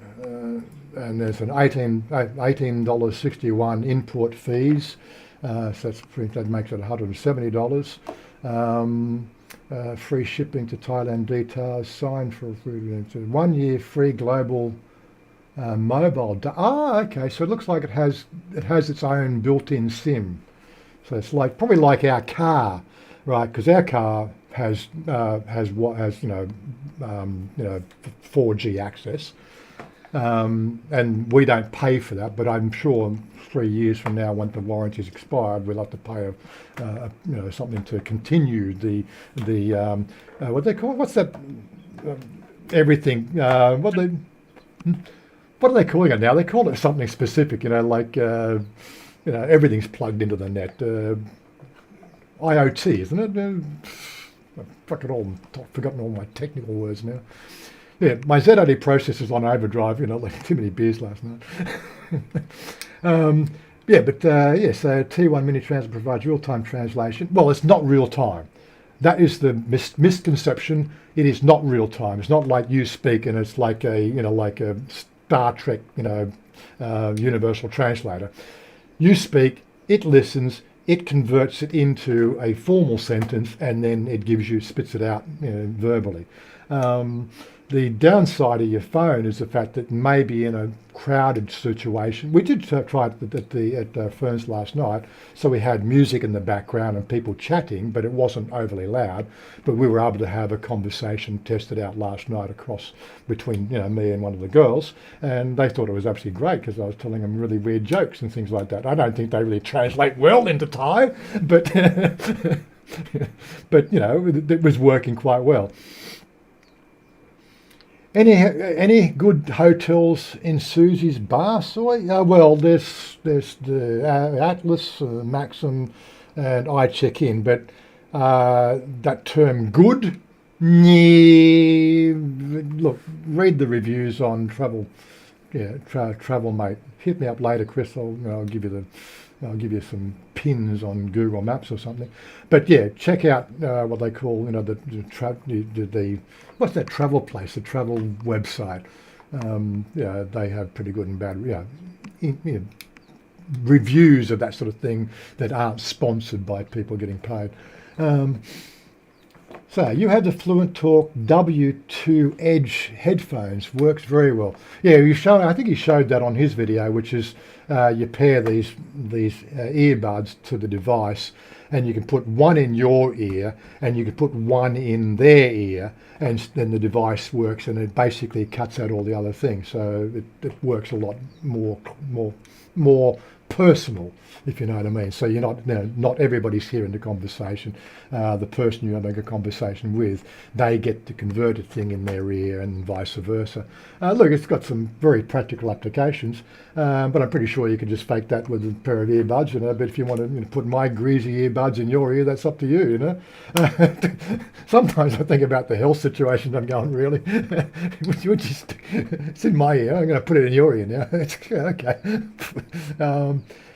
And there's an $18.61 import fees. So that makes it $170. Free shipping to Thailand details. Sign for 1 year free global mobile. Okay. So it looks like it has its own built-in SIM. So it's probably like our car, right? Because our car has 4G access, and we don't pay for that. But I'm sure 3 years from now, when the warranty's expired, we'll have to pay something to continue the what they call, what's that, everything, what are they calling it now? They call it something specific, everything's plugged into the net. IoT, isn't it? I've forgotten all my technical words now. Yeah, my ZID processor's on overdrive, like too many beers last night. So T1 Mini Transit provides real-time translation. Well, it's not real-time. That is the misconception. It is not real-time. It's not like you speak and it's like a Star Trek, universal translator. You speak, it listens, it converts it into a formal sentence, and then it spits it out verbally. The downside of your phone is the fact that maybe in a crowded situation, we did try it at Ferns last night, so we had music in the background and people chatting, but it wasn't overly loud. But we were able to have a conversation tested out last night between me and one of the girls, and they thought it was absolutely great because I was telling them really weird jokes and things like that. I don't think they really translate well into Thai, but but it was working quite well. Any good hotels in Susie's bar, Soy? Well, there's the Atlas, Maxim, and I check in, but that term "good," look, read the reviews on Travel. Yeah, Travel Mate. Hit me up later, Chris. I'll give you some pins on Google Maps or something. But yeah, check out what they call what's that travel place? The travel website. They have pretty good and bad reviews of that sort of thing that aren't sponsored by people getting paid. So you have the Fluent Talk W2 Edge headphones. Works very well. Yeah, I think he showed that on his video, which is you pair these earbuds to the device, and you can put one in your ear, and you can put one in their ear, and then the device works, and it basically cuts out all the other things. So it works a lot more personal, if you know what I mean. So you're not, not everybody's hearing the conversation. The person you're having a conversation with, they get the converted thing in their ear and vice versa. Look, it's got some very practical applications, but I'm pretty sure you can just fake that with a pair of earbuds, But if you want to put my greasy earbuds in your ear, that's up to you, Sometimes I think about the health situation. I'm going, really? It's in my ear. I'm going to put it in your ear now. It's okay.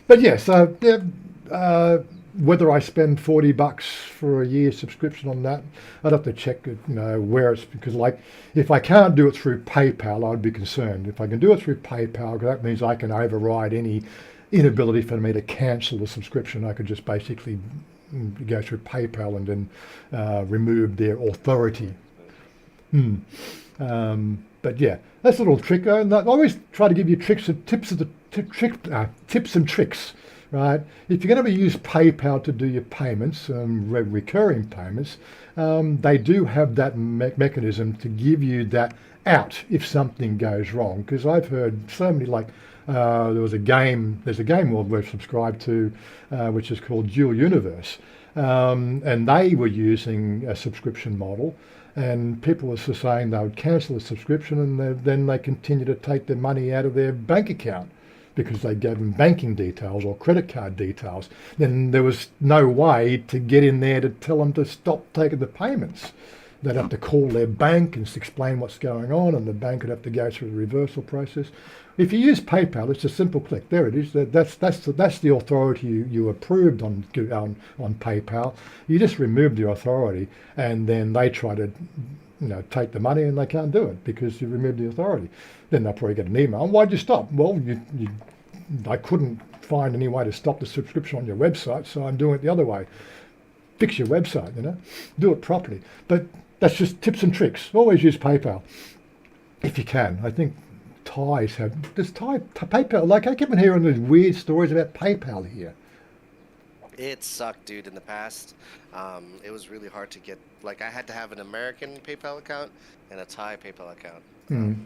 But yes, whether I spend $40 for a year subscription on that, I'd have to check, where it's, because like if I can't do it through PayPal, I'd be concerned. If I can do it through PayPal, that means I can override any inability for me to cancel the subscription. I could just basically go through PayPal and then remove their authority. But yeah, that's a little trick. And I always try to give you tips and tricks, right? If you're going to use PayPal to do your payments, recurring payments, they do have that mechanism to give you that out if something goes wrong. Because I've heard so many, there's a game we're subscribed to, which is called Dual Universe, and they were using a subscription model. And people were saying they would cancel the subscription and then they continue to take their money out of their bank account because they gave them banking details or credit card details. Then there was no way to get in there to tell them to stop taking the payments. They'd have to call their bank and explain what's going on, and the bank would have to go through the reversal process. If you use PayPal, it's a simple click. There it is. That's the authority you approved on PayPal. You just remove the authority, and then they try to, take the money, and they can't do it because you removed the authority. Then they'll probably get an email. Why'd you stop? Well, I couldn't find any way to stop the subscription on your website, so I'm doing it the other way. Fix your website, do it properly. But that's just tips and tricks. Always use PayPal if you can. I think Thais have. Does PayPal? I keep on hearing these weird stories about PayPal here. It sucked, dude. In the past, it was really hard to get. I had to have an American PayPal account and a Thai PayPal account.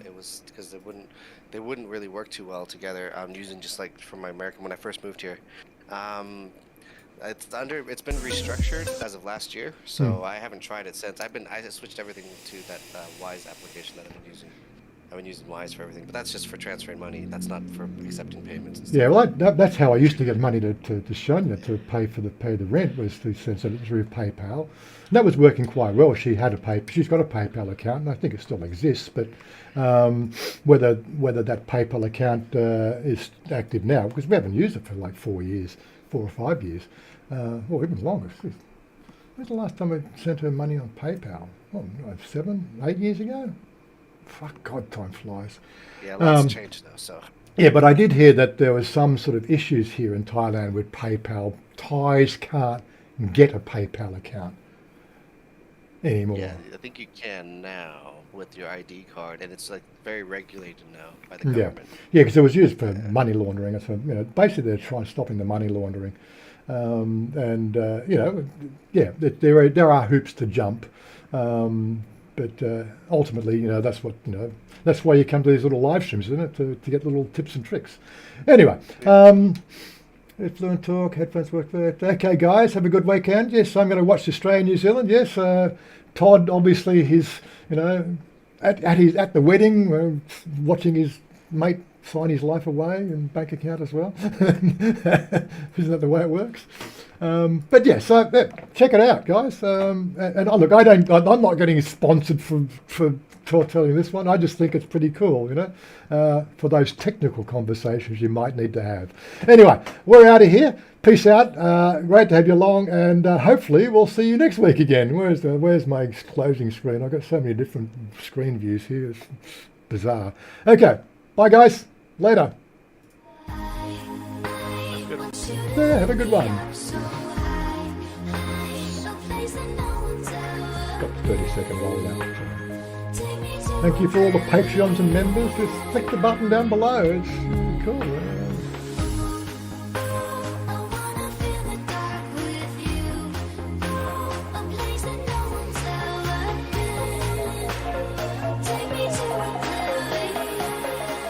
It was because they wouldn't really work too well together. I'm using just from my American when I first moved here. It's been restructured as of last year, so I haven't tried it since. I switched everything to that Wise application that I've been using. I've been using Wise for everything, but that's just for transferring money. That's not for accepting payments and stuff. Yeah, well, that's how I used to get money to Sonia to pay the rent, was to send it through PayPal. And that was working quite well. She's got a PayPal account, and I think it still exists. But whether that PayPal account is active now, because we haven't used it for 4 or 5 years, or even longer. When's the last time I sent her money on PayPal? 7, 8 years ago. Fuck, God, time flies. Yeah, lots changed though, so. Yeah, but I did hear that there was some sort of issues here in Thailand with PayPal. Thais can't get a PayPal account anymore. Yeah, I think you can now with your ID card, and it's very regulated now by the government. Yeah, because it was used for money laundering. So basically they're trying stopping the money laundering, there are hoops to jump. But ultimately, that's what, that's why you come to these little live streams, isn't it? To get little tips and tricks. Anyway, Fluent Talk, headphones work there. Okay, guys, have a good weekend. Yes, I'm going to watch Australia, New Zealand. Yes, Todd, obviously, he's, at the wedding, watching his mate sign his life away and bank account as well. Isn't that the way it works? But yeah, so check it out, guys. And look, I'm not getting sponsored for telling this one. I just think it's pretty cool, for those technical conversations you might need to have. Anyway, we're out of here. Peace out. Great to have you along, and hopefully we'll see you next week again. Where's my closing screen? I've got so many different screen views here. It's bizarre. Okay, bye, guys. Later. Yeah, have a good one. Got 30-second roll out. Thank you for all the Patreons and members. Just click the button down below. It's cool.